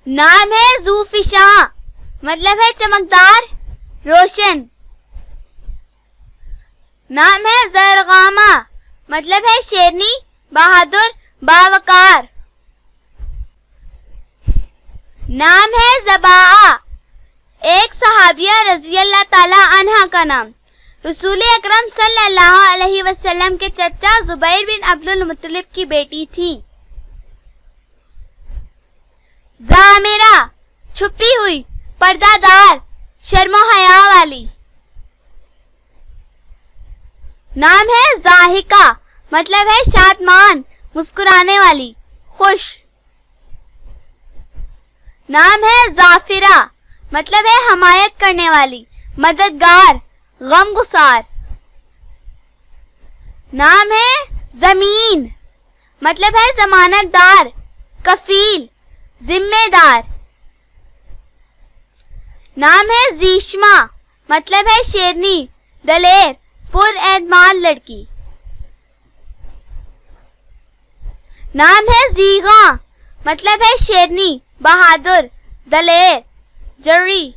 نام ہے ذوفشاں، مطلب ہے چمکدار، روشن. نام ہے زرغامہ، مطلب ہے شیرنی، بہادر، باوقار. نام ہے زباعہ، ایک صحابیہ رضی اللہ تعالی عنہ کا نام. رسول اکرم صلی اللہ علیہ وسلم کے چچا زبیر بن عبد المطلب کی بیٹی تھی. زامرہ، چھپی ہوئی، پردہ دار، شرم و حیا والی. نام ہے ضاحکہ، مطلب ہے شادمان، مسکرانے والی، خوش. نام ہے ظافرہ، مطلب ہے حمایت کرنے والی، مددگار، غم گسار. نام ہے زمین، مطلب ہے ضمانت دار، کفیل، ذمہ دار. نام ہے زیشمہ، مطلب ہے شیرنی، دلیر، پر اعتماد لڑکی. نام ہے زیغاں، مطلب ہے شیرنی، بہادر، دلیر، جری.